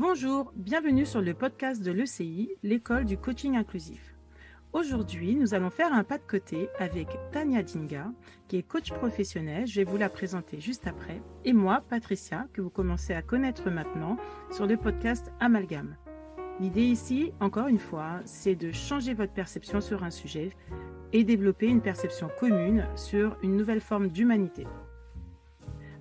Bonjour, bienvenue sur le podcast de l'ECI, l'école du coaching inclusif. Aujourd'hui, nous allons faire un pas de côté avec Tania Dinga, qui est coach professionnelle, je vais vous la présenter juste après, et moi, Patricia, que vous commencez à connaître maintenant sur le podcast Amalgame. L'idée ici, encore une fois, c'est de changer votre perception sur un sujet et développer une perception commune sur une nouvelle forme d'humanité.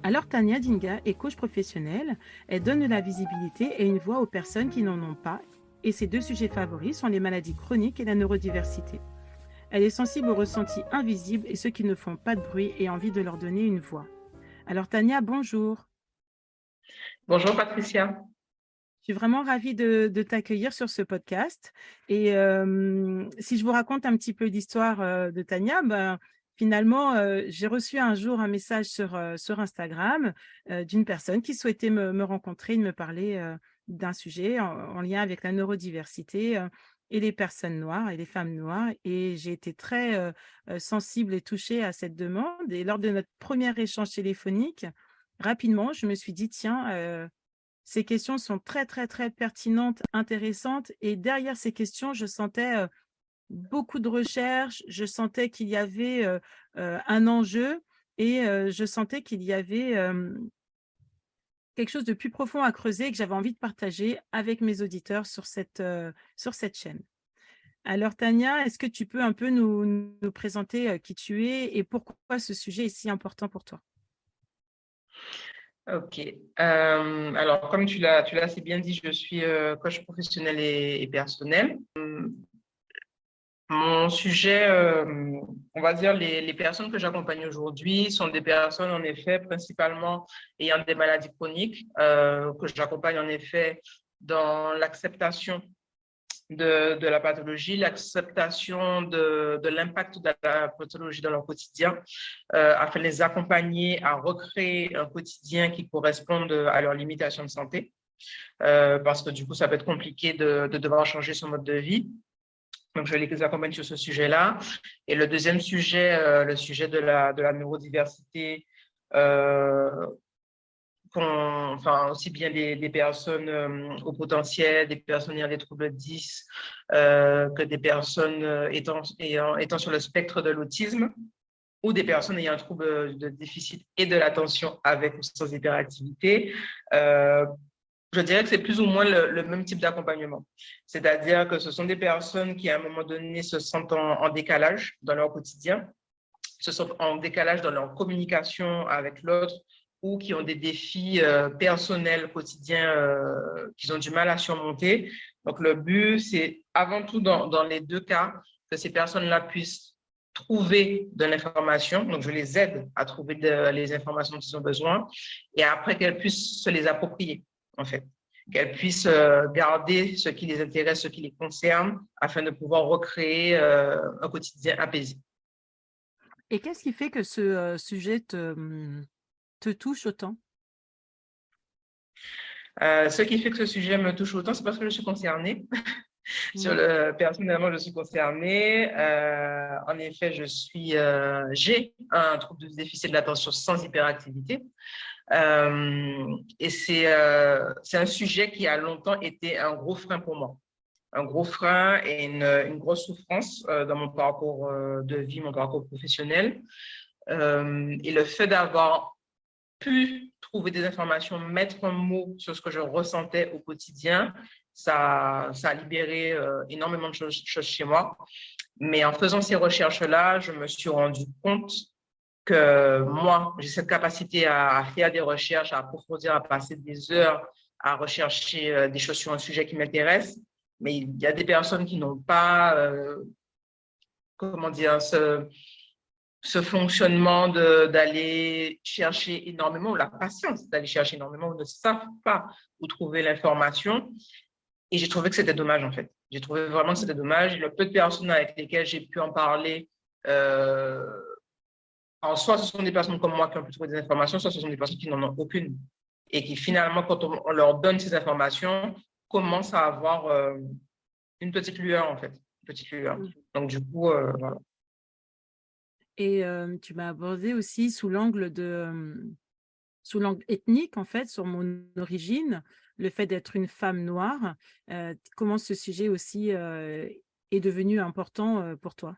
Alors Tania Dinga est coach professionnelle, elle donne de la visibilité et une voix aux personnes qui n'en ont pas, et ses deux sujets favoris sont les maladies chroniques et la neurodiversité. Elle est sensible aux ressentis invisibles et ceux qui ne font pas de bruit et a envie de leur donner une voix. Alors Tania, bonjour. Bonjour Patricia. Je suis vraiment ravie de t'accueillir sur ce podcast. Et si je vous raconte un petit peu l'histoire de Tania, finalement, j'ai reçu un jour un message sur Instagram d'une personne qui souhaitait me rencontrer, de me parler d'un sujet en lien avec la neurodiversité et les personnes noires et les femmes noires. Et j'ai été très sensible et touchée à cette demande. Et lors de notre premier échange téléphonique, rapidement, je me suis dit, tiens, ces questions sont très, très, très pertinentes, intéressantes. Et derrière ces questions, je sentais beaucoup de recherches, je sentais qu'il y avait un enjeu et je sentais qu'il y avait quelque chose de plus profond à creuser et que j'avais envie de partager avec mes auditeurs sur cette chaîne. Alors, Tania, est-ce que tu peux un peu nous présenter qui tu es et pourquoi ce sujet est si important pour toi? Ok. Alors, comme tu l'as assez bien dit, je suis coach professionnel et personnel. Mon sujet, on va dire, les personnes que j'accompagne aujourd'hui sont des personnes, en effet, principalement ayant des maladies chroniques, que j'accompagne, en effet, dans l'acceptation de la pathologie, l'acceptation de l'impact de la pathologie dans leur quotidien, afin de les accompagner à recréer un quotidien qui corresponde à leurs limitations de santé, parce que du coup, ça peut être compliqué de devoir changer son mode de vie. Donc, je les accompagne sur ce sujet-là. Et le deuxième sujet, le sujet de la neurodiversité, enfin, aussi bien des personnes au potentiel, des personnes ayant des troubles 10, que des personnes étant sur le spectre de l'autisme, ou des personnes ayant un trouble de déficit et de l'attention avec ou sans hyperactivité. Je dirais que c'est plus ou moins le même type d'accompagnement. C'est-à-dire que ce sont des personnes qui, à un moment donné, se sentent en décalage dans leur quotidien, se sentent en décalage dans leur communication avec l'autre, ou qui ont des défis personnels quotidiens qu'ils ont du mal à surmonter. Donc, le but, c'est avant tout, dans les deux cas, que ces personnes-là puissent trouver de l'information. Donc, je les aide à trouver les informations dont ils ont besoin, et après qu'elles puissent se les approprier, en fait. Qu'elles puissent garder ce qui les intéresse, ce qui les concerne, afin de pouvoir recréer un quotidien apaisé. Et qu'est-ce qui fait que ce sujet te touche autant? Ce qui fait que ce sujet me touche autant, c'est parce que je suis concernée. Mmh. Personnellement, je suis concernée. En effet, j'ai un trouble de déficit de l'attention sans hyperactivité. Et c'est un sujet qui a longtemps été un gros frein pour moi. Un gros frein et une grosse souffrance dans mon parcours de vie, mon parcours professionnel. Et le fait d'avoir pu trouver des informations, mettre un mot sur ce que je ressentais au quotidien, ça a libéré énormément de choses chez moi. Mais en faisant ces recherches-là, je me suis rendu compte que moi, j'ai cette capacité à faire des recherches, à approfondir, à passer des heures à rechercher des choses sur un sujet qui m'intéresse. Mais il y a des personnes qui n'ont pas, comment dire, ce fonctionnement d'aller chercher énormément, ou la patience d'aller chercher énormément, ou ne savent pas où trouver l'information. Et j'ai trouvé que c'était dommage, en fait. J'ai trouvé vraiment que c'était dommage. Le peu de personnes avec lesquelles j'ai pu en parler, soit ce sont des personnes comme moi qui ont pu trouver des informations, soit ce sont des personnes qui n'en ont aucune. Et qui finalement, quand on leur donne ces informations, commencent à avoir une petite lueur, en fait. Une petite lueur. Mmh. Donc, du coup, voilà. Et tu m'as abordé aussi sous l'angle sous l'angle ethnique, en fait, sur mon origine, le fait d'être une femme noire, comment ce sujet aussi, est devenu important, pour toi?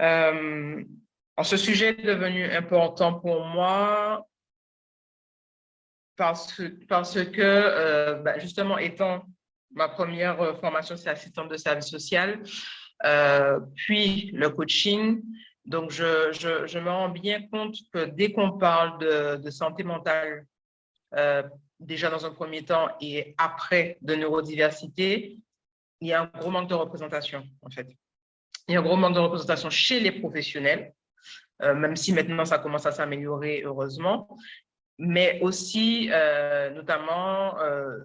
Euh, alors, ce sujet est devenu important pour moi parce que, justement, étant ma première formation, c'est assistante de service social, puis le coaching. Donc, je me rends bien compte que dès qu'on parle de santé mentale, déjà dans un premier temps et après de neurodiversité, il y a un gros manque de représentation, en fait. Il y a un gros manque de représentation chez les professionnels, même si maintenant ça commence à s'améliorer, heureusement, mais aussi notamment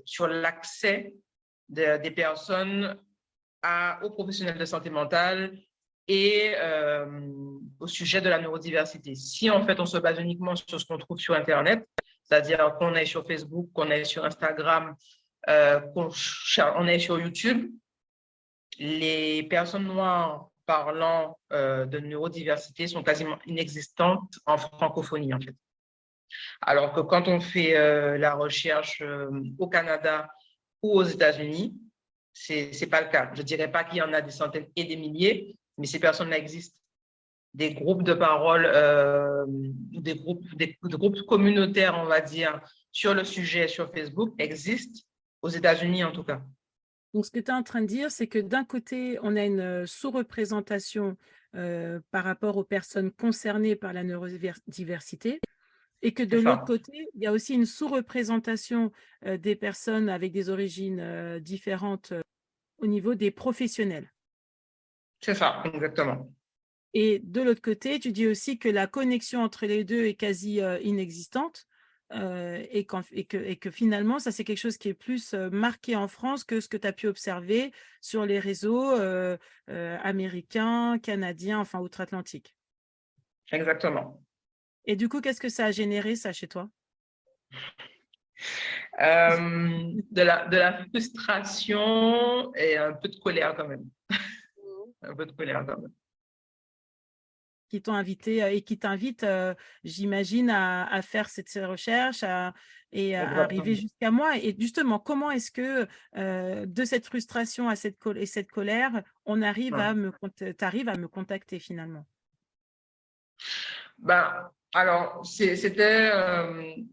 sur l'accès des personnes aux professionnels de santé mentale et au sujet de la neurodiversité. Si en fait on se base uniquement sur ce qu'on trouve sur Internet, c'est-à-dire qu'on est sur Facebook, qu'on est sur Instagram, qu'on est sur YouTube, les personnes noires parlant de neurodiversité sont quasiment inexistantes en francophonie, en fait. Alors que quand on fait la recherche au Canada ou aux États-Unis, c'est pas le cas. Je dirais pas qu'il y en a des centaines et des milliers, mais ces personnes-là existent. Des groupes de parole, des groupes communautaires, on va dire, sur le sujet sur Facebook existent, aux États-Unis en tout cas. Donc, ce que tu es en train de dire, c'est que d'un côté, on a une sous-représentation par rapport aux personnes concernées par la neurodiversité, et que de C'est l'autre ça. côté, il y a aussi une sous-représentation des personnes avec des origines différentes au niveau des professionnels. C'est ça, exactement. Et de l'autre côté, tu dis aussi que la connexion entre les deux est quasi inexistante, et que finalement, ça, c'est quelque chose qui est plus marqué en France que ce que tu as pu observer sur les réseaux américains, canadiens, enfin outre-Atlantique. Exactement. Et du coup, qu'est-ce que ça a généré, ça, chez toi? De la frustration et un peu de colère quand même. Un peu de colère quand même. Qui t'ont invité et qui t'invitent, j'imagine, à faire ces recherches et à arriver Exactement. jusqu'à moi. Et justement, comment est-ce que de cette frustration à cette colère, on arrive Ouais. t'arrives à me contacter finalement? Ben, alors, c'était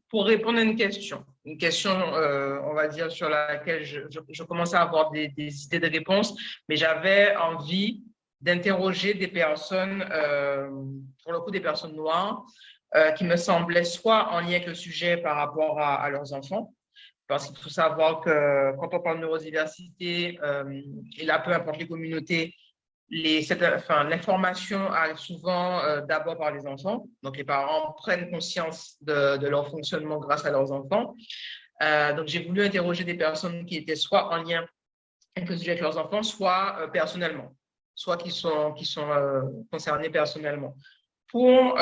pour répondre à une question, on va dire, sur laquelle je commençais à avoir des idées de réponses, mais j'avais envie d'interroger des personnes, pour le coup des personnes noires, qui me semblaient soit en lien avec le sujet par rapport à leurs enfants, parce qu'il faut savoir que quand on parle de neurodiversité, et là, peu importe les communautés, l'information arrive souvent d'abord par les enfants. Donc, les parents prennent conscience de leur fonctionnement grâce à leurs enfants. Donc, j'ai voulu interroger des personnes qui étaient soit en lien avec le sujet avec leurs enfants, soit personnellement, soit qui sont concernées personnellement, pour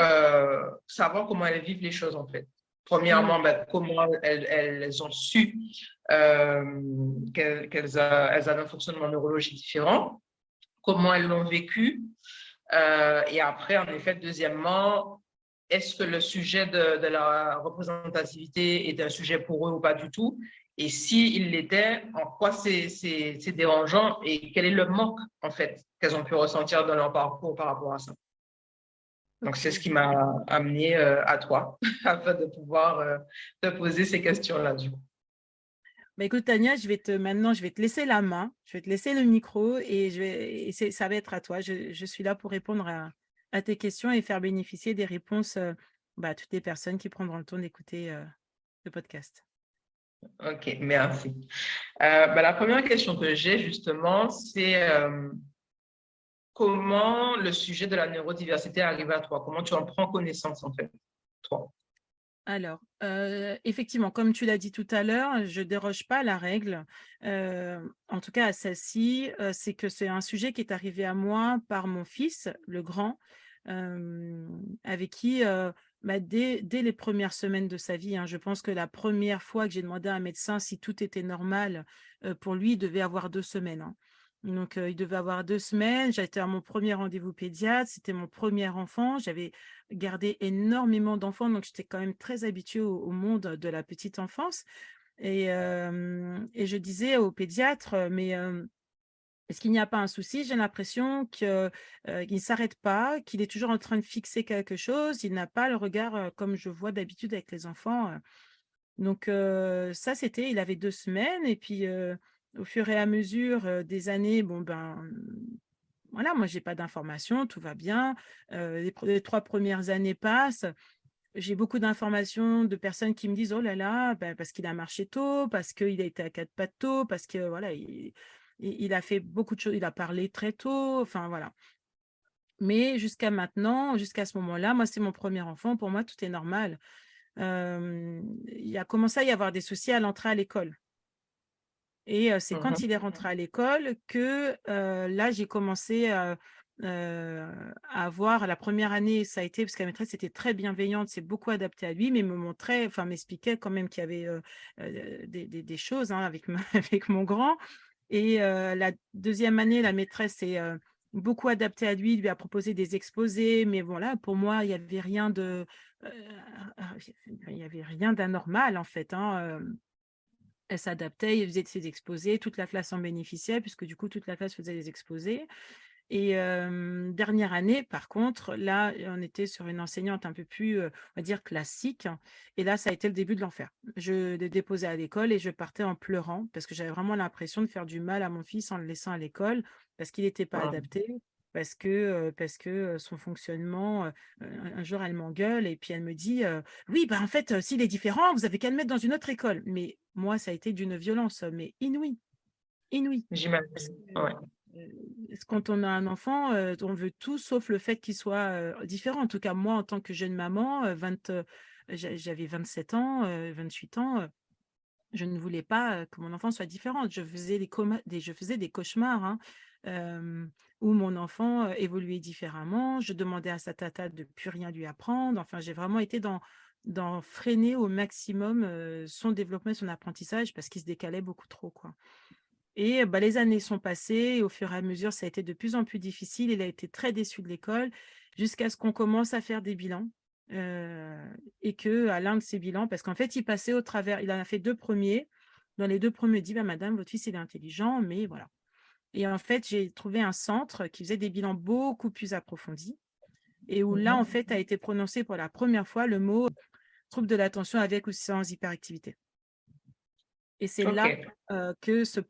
savoir comment elles vivent les choses, en fait. Mmh. Premièrement, comment elles ont su qu'elles avaient un fonctionnement neurologique différent, comment elles l'ont vécu. Et après, en effet, deuxièmement, est-ce que le sujet de la représentativité est un sujet pour eux ou pas du tout? Et s'il l'était, en quoi c'est dérangeant et quel est le manque, en fait, qu'elles ont pu ressentir dans leur parcours par rapport à ça? Donc, c'est ce OK. qui m'a amené à toi, afin de pouvoir te poser ces questions-là, du coup. Bah, écoute, Tania, maintenant, je vais te laisser la main, je vais te laisser le micro et ça va être à toi. Je suis là pour répondre à tes questions et faire bénéficier des réponses à toutes les personnes qui prendront le temps d'écouter le podcast. OK, merci. La première question que j'ai, justement, c'est comment le sujet de la neurodiversité est arrivé à toi? Comment tu en prends connaissance, en fait, toi? Alors, effectivement, comme tu l'as dit tout à l'heure, je déroge pas à la règle, en tout cas à celle-ci, c'est que c'est un sujet qui est arrivé à moi par mon fils, le grand, avec qui, dès les premières semaines de sa vie, hein, je pense que la première fois que j'ai demandé à un médecin si tout était normal, pour lui, il devait avoir 2 semaines, hein. Donc, il devait avoir 2 semaines. J'étais à mon premier rendez-vous pédiatre. C'était mon premier enfant. J'avais gardé énormément d'enfants, donc j'étais quand même très habituée au monde de la petite enfance. Et je disais au pédiatre, mais est-ce qu'il n'y a pas un souci? J'ai l'impression que, qu'il ne s'arrête pas, qu'il est toujours en train de fixer quelque chose. Il n'a pas le regard, comme je vois d'habitude avec les enfants. Donc ça, c'était il avait 2 semaines et puis, au fur et à mesure, des années, bon, ben, voilà, moi, j'ai pas d'informations, tout va bien. Les 3 premières années passent. J'ai beaucoup d'informations de personnes qui me disent: «Oh là là, bah, parce qu'il a marché tôt, parce qu'il a été à 4 pattes tôt, parce que voilà, il a fait beaucoup de choses, il a parlé très tôt», enfin voilà. Mais jusqu'à maintenant, jusqu'à ce moment-là, moi, c'est mon premier enfant, pour moi, tout est normal. Il a commencé à y avoir des soucis à l'entrée à l'école et c'est quand il est rentré à l'école que, là, j'ai commencé, à avoir la première année, ça a été parce que la maîtresse était très bienveillante, s'est beaucoup adaptée à lui, mais me montrait, enfin m'expliquait quand même qu'il y avait, des choses, hein, avec ma avec mon grand et la deuxième année, la maîtresse s'est, beaucoup adaptée à lui, lui a proposé des exposés, mais voilà, pour moi, il y avait rien de, heu, il y avait rien d'anormal, en fait, hein, elle s'adaptait, elle faisait de ses exposés, toute la classe en bénéficiait puisque du coup toute la classe faisait des exposés et dernière année par contre, là, on était sur une enseignante un peu plus, on va dire classique et là, ça a été le début de l'enfer. Je le déposais à l'école et je partais en pleurant parce que j'avais vraiment l'impression de faire du mal à mon fils en le laissant à l'école parce qu'il n'était pas adapté, parce que son fonctionnement, un jour elle m'engueule et puis elle me dit, «Oui, bah, en fait, s'il est différent, vous avez qu'à le mettre dans une autre école». Mais moi, ça a été d'une violence, mais inouïe, inouïe. Parce J'imagine. que, Ouais. quand on a un enfant, on veut tout sauf le fait qu'il soit, différent. En tout cas, moi, en tant que jeune maman, j'avais 27 ans, 28 ans, je ne voulais pas, que mon enfant soit différent. Je faisais des cauchemars, hein, où mon enfant, évoluait différemment. Je demandais à sa tata de plus rien lui apprendre. Enfin, j'ai vraiment été dans freiner au maximum, son développement et son apprentissage parce qu'il se décalait beaucoup trop, quoi. Et bah, les années sont passées et au fur et à mesure, ça a été de plus en plus difficile. Il a été très déçu de l'école jusqu'à ce qu'on commence à faire des bilans, heu et qu'à l'un de ces bilans parce qu'en fait, il passait au travers il en a fait 2 premiers. Dans les 2 premiers, il dit: «Bah, madame, votre fils, il est intelligent, mais voilà». Et en fait, j'ai trouvé un centre qui faisait des bilans beaucoup plus approfondis et où là, en fait, a été prononcé pour la première fois le mot trouble de l'attention avec ou sans hyperactivité. Et c'est là, OK. que ce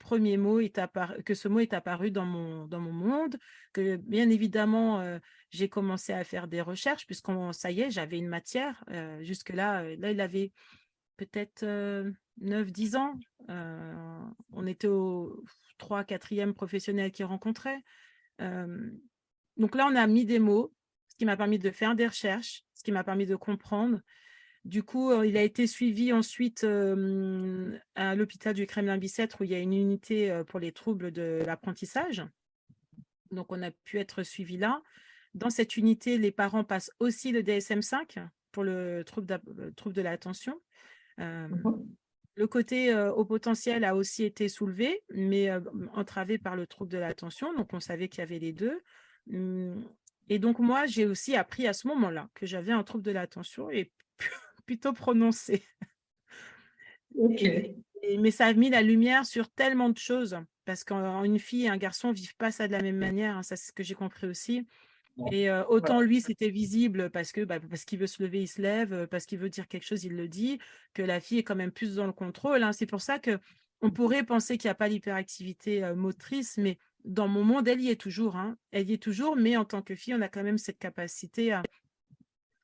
mot est apparu dans mon monde, que bien évidemment, j'ai commencé à faire des recherches puisqu'on ça y est, j'avais une matière, jusque-là, là, il avait peut-être, 9-10 ans, on était au 3e, 4e professionnel qu'il rencontrait. Hem, donc là, on a mis des mots, ce qui m'a permis de faire des recherches, ce qui m'a permis de comprendre. Du coup, il a été suivi ensuite, à l'hôpital du Kremlin-Bicêtre où il y a une unité, pour les troubles de l'apprentissage. Donc on a pu être suivi là. Dans cette unité, les parents passent aussi le DSM-5 pour le trouble de l'attention. Hem, le côté, haut potentiel a aussi été soulevé, mais entravé par le trouble de l'attention, donc on savait qu'il y avait les 2. Mmh et donc moi, j'ai aussi appris à ce moment-là que j'avais un trouble de l'attention et plutôt prononcé. Et OK. mais ça a mis la lumière sur tellement de choses parce qu'une fille et un garçon vivent pas ça de la même manière, hein, ça c'est ce que j'ai compris aussi et autant Ouais. lui c'était visible parce que, bah, parce qu'il veut se lever, il se lève, parce qu'il veut dire quelque chose, il le dit, que la fille est quand même plus dans le contrôle, hein. C'est pour ça que on pourrait penser qu'il y a pas l'hyperactivité, motrice, mais dans mon monde, elle y est toujours, hein. Elle y est toujours, mais en tant que fille, on a quand même cette capacité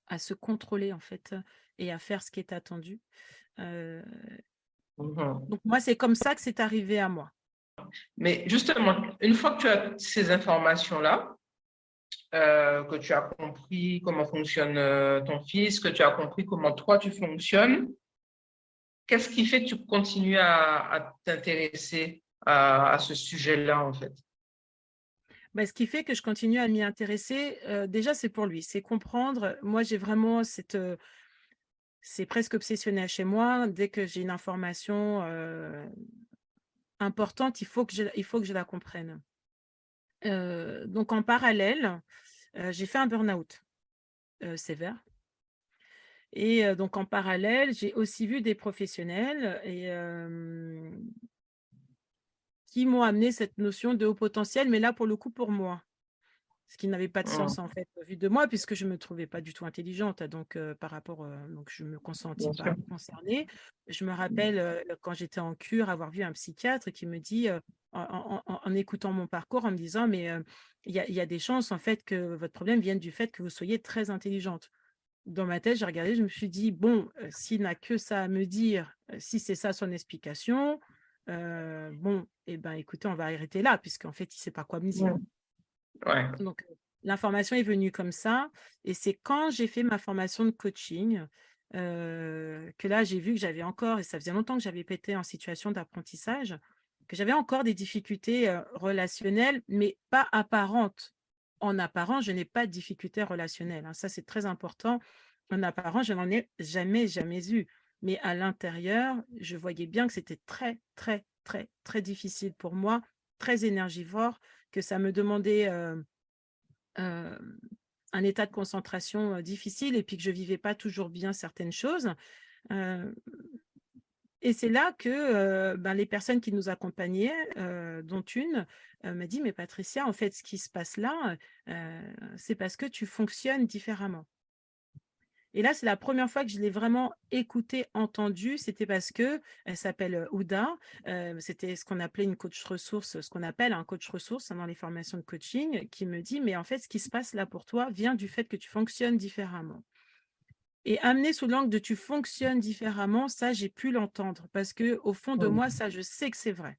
à se contrôler en fait, et à faire ce qui est attendu. Heu, Mmh. donc moi, c'est comme ça que c'est arrivé à moi. Mais justement, une fois que tu as ces informations-là, que tu as compris comment fonctionne, ton fils, que tu as compris comment toi tu fonctionnes, qu'est-ce qui fait que tu continues à t'intéresser à ce sujet-là, en fait? Bah, ce qui fait que je continue à m'y intéresser, déjà, c'est pour lui, c'est comprendre. Moi, j'ai vraiment c'est presque obsessionnel chez moi. Dès que j'ai une information, importante, il faut que je la comprenne. Donc, en parallèle, j'ai fait un burn-out sévère. Et donc, en parallèle, j'ai aussi vu des professionnels qui m'ont amené cette notion de haut potentiel, mais là, pour le coup, pour moi. Ce qui n'avait pas de sens, en fait, vu de moi, puisque je ne me trouvais pas du tout intelligente. Donc, par rapport, donc je ne me consentis Bien sûr. pas concernée. Je me rappelle, quand j'étais en cure, avoir vu un psychiatre qui me dit, en écoutant mon parcours, en me disant, mais il y a des chances, en fait, que votre problème vienne du fait que vous soyez très intelligente. Dans ma tête, j'ai regardé, je me suis dit, bon, s'il n'a que ça à me dire, si c'est ça son explication, bon, eh ben, écoutez, on va arrêter là, puisqu'en fait, il ne sait pas quoi me dire. Ouais. Donc, l'information est venue comme ça. Et c'est quand j'ai fait ma formation de coaching que là, j'ai vu que j'avais encore, et ça faisait longtemps que j'avais été en situation d'apprentissage, que j'avais encore des difficultés relationnelles, mais pas apparentes. En apparent, je n'ai pas de difficultés relationnelles, hein. Ça, c'est très important. En apparent, je n'en ai jamais, jamais eu. Mais à l'intérieur, je voyais bien que c'était très, très, très, très difficile pour moi, très énergivore, que ça me demandait euh, un état de concentration difficile et puis que je vivais pas toujours bien certaines choses. Euh, et c'est là que ben, les personnes qui nous accompagnaient, dont une, m'a dit, mais Patricia, en fait, ce qui se passe là, c'est parce que tu fonctionnes différemment. Et là, c'est la première fois que je l'ai vraiment écoutée, entendue. C'était parce que elle s'appelle Ouda. C'était ce qu'on appelait une coach ressource, ce qu'on appelle un coach ressource, hein, dans les formations de coaching, qui me dit, mais en fait, ce qui se passe là pour toi vient du fait que tu fonctionnes différemment. Et amener sous l'angle de tu fonctionnes différemment, ça, j'ai pu l'entendre parce que au fond de moi, ça, je sais que c'est vrai.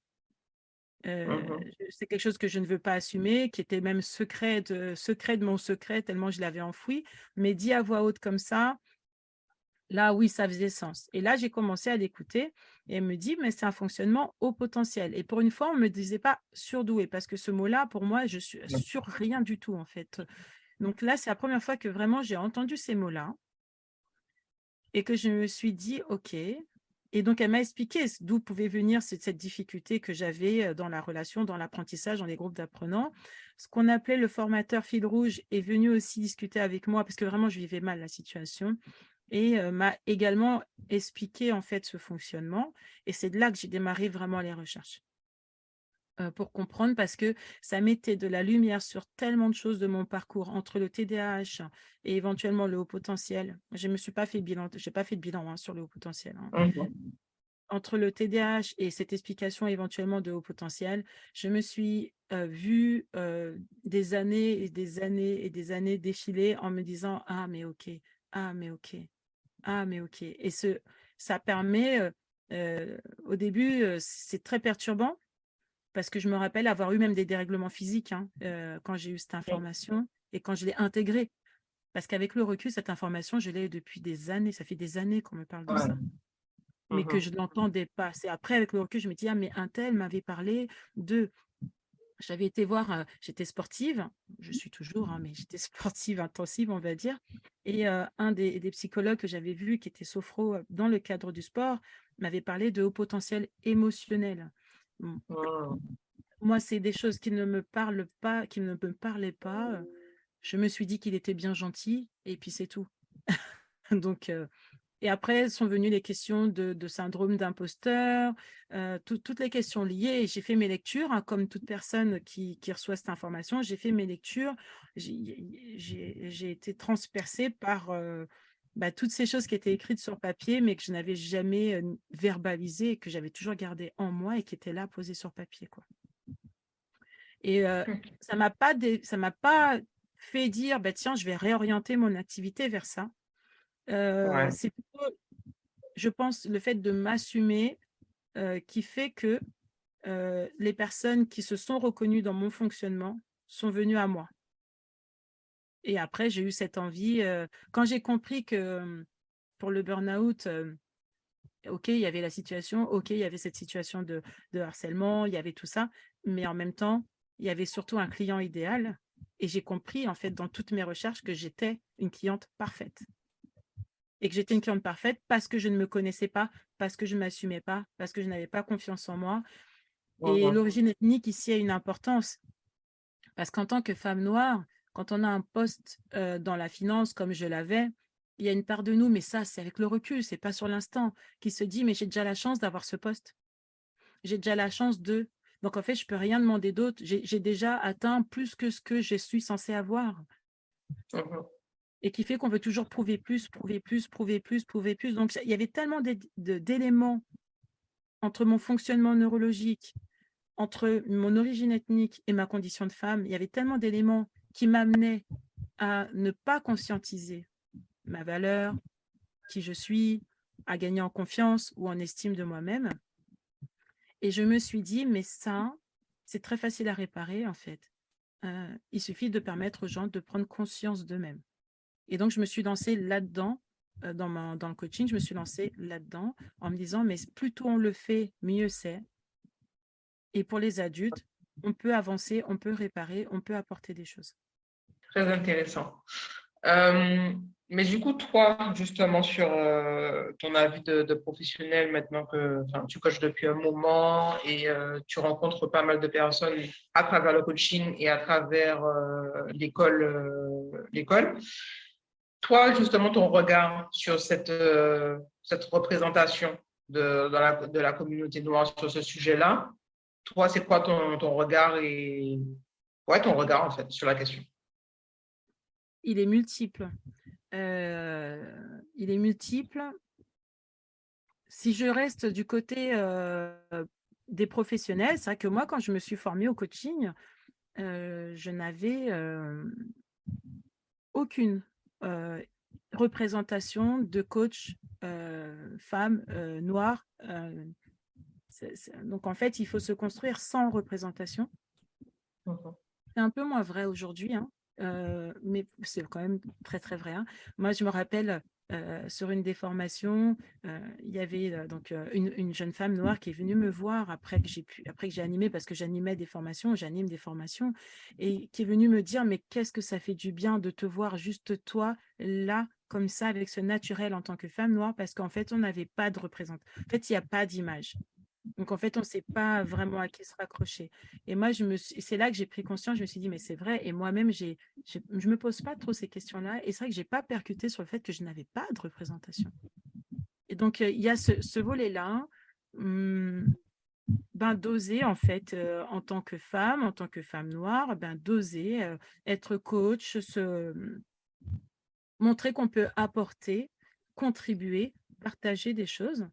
Mhm. C'est quelque chose que je ne veux pas assumer, qui était même secret de mon secret, tellement je l'avais enfoui. Mais dit à voix haute comme ça, là, oui, ça faisait sens. Et là, j'ai commencé à l'écouter et elle me dit, mais c'est un fonctionnement au potentiel. Et pour une fois, on ne me disait pas surdoué, parce que ce mot-là, pour moi, je suis sur rien du tout, en fait. Donc là, c'est la première fois que vraiment j'ai entendu ces mots-là et que je me suis dit, OK. Et donc, elle m'a expliqué d'où pouvait venir cette difficulté que j'avais dans la relation, dans l'apprentissage, dans les groupes d'apprenants. Ce qu'on appelait le formateur fil rouge est venu aussi discuter avec moi parce que vraiment, je vivais mal la situation et m'a également expliqué en fait ce fonctionnement. Et c'est de là que j'ai démarré vraiment les recherches pour comprendre parce que ça mettait de la lumière sur tellement de choses de mon parcours entre le TDAH et éventuellement le haut potentiel. Je ne me suis pas fait bilan, j'ai pas fait de bilan, hein, sur le haut potentiel, hein. Mhm. Entre le TDAH et cette explication éventuellement de haut potentiel, je me suis vue des années et des années et des années défiler en me disant ah mais ok, ah mais ok, ah mais ok. Et ça permet au début c'est très perturbant parce que je me rappelle avoir eu même des dérèglements physiques, hein, quand j'ai eu cette information et quand je l'ai intégrée. Parce qu'avec le recul, cette information, je l'ai depuis des années. Ça fait des années qu'on me parle de Ouais. ça, mais que Mhm. je ne l'entendais pas. C'est après, avec le recul, je me dis, ah, mais un tel m'avait parlé de... J'avais été voir, j'étais sportive, je suis toujours, hein, mais j'étais sportive intensive, on va dire. Et un des psychologues que j'avais vu, qui était sophro dans le cadre du sport, m'avait parlé de haut potentiel émotionnel. Bon, Mhm. moi, c'est des choses qui ne me parlent pas, qui ne me parlaient pas. Je me suis dit qu'il était bien gentil, et puis c'est tout. Donc, et après sont venues les questions de syndrome d'imposteur, toutes les questions liées. Et j'ai fait mes lectures, hein, comme toute personne qui reçoit cette information. J'ai fait mes lectures. J'ai été transpercée par bah, toutes ces choses qui étaient écrites sur papier, mais que je n'avais jamais verbalisées, et que j'avais toujours gardées en moi et qui étaient là posées sur papier, quoi. Et ça m'a pas fait dire, bah, tiens, je vais réorienter mon activité vers ça. Ouais. C'est plutôt, je pense, le fait de m'assumer qui fait que les personnes qui se sont reconnues dans mon fonctionnement sont venues à moi. Et après, j'ai eu cette envie, quand j'ai compris que pour le burn-out, OK, il y avait la situation, OK, il y avait cette situation de harcèlement, il y avait tout ça, mais en même temps, il y avait surtout un client idéal. Et j'ai compris, en fait, dans toutes mes recherches, que j'étais une cliente parfaite. Et que j'étais une cliente parfaite parce que je ne me connaissais pas, parce que je ne m'assumais pas, parce que je n'avais pas confiance en moi. Et Mhm. l'origine ethnique ici a une importance. Parce qu'en tant que femme noire, quand on a un poste dans la finance comme je l'avais, il y a une part de nous, mais ça, c'est avec le recul, c'est pas sur l'instant, qui se dit, mais j'ai déjà la chance d'avoir ce poste. J'ai déjà la chance de. Donc, en fait, je peux rien demander d'autre. J'ai déjà atteint plus que ce que je suis censée avoir. Mhm. Et qui fait qu'on veut toujours prouver plus, prouver plus, prouver plus, prouver plus. Donc, il y avait tellement d'éléments entre mon fonctionnement neurologique, entre mon origine ethnique et ma condition de femme. Il y avait tellement d'éléments qui m'amenaient à ne pas conscientiser ma valeur, qui je suis, à gagner en confiance ou en estime de moi-même. Et je me suis dit, mais ça, c'est très facile à réparer, en fait. Il suffit de permettre aux gens de prendre conscience d'eux-mêmes. Et donc, je me suis lancée là-dedans, dans le coaching, je me suis lancée là-dedans en me disant, mais plus tôt on le fait, mieux c'est. Et pour les adultes, on peut avancer, on peut réparer, on peut apporter des choses. Très intéressant. Euh, mais du coup, toi, justement, sur ton avis de professionnel, maintenant que tu coaches depuis un moment et tu rencontres pas mal de personnes à travers le coaching et à travers l'école. Toi, justement, ton regard sur cette représentation de la communauté noire sur ce sujet-là, toi, c'est quoi ton regard et ouais, ton regard en fait sur la question? Il est multiple. Il est multiple. Si je reste du côté des professionnels, c'est vrai que moi, quand je me suis formée au coaching, je n'avais aucune représentation de coach femme noire. Donc, en fait, il faut se construire sans représentation. Mhm. C'est un peu moins vrai aujourd'hui, hein, mais c'est quand même très, très vrai. Hein. Moi, je me rappelle, sur une des formations, il y avait donc une jeune femme noire qui est venue me voir après que j'ai animé, parce que j'anime des formations, et qui est venue me dire, mais qu'est-ce que ça fait du bien de te voir juste toi, là, comme ça, avec ce naturel en tant que femme noire, parce qu'en fait, on n'avait pas de représentation. En fait, il n'y a pas d'image. Donc, en fait, on ne sait pas vraiment à qui se raccrocher. Et moi, c'est là que j'ai pris conscience, je me suis dit, mais c'est vrai. Et moi-même, je ne me pose pas trop ces questions-là. Et c'est vrai que je n'ai pas percuté sur le fait que je n'avais pas de représentation. Et donc, il y a ce volet-là, d'oser, en fait, en tant que femme noire, d'oser être coach, montrer qu'on peut apporter, contribuer, partager des choses.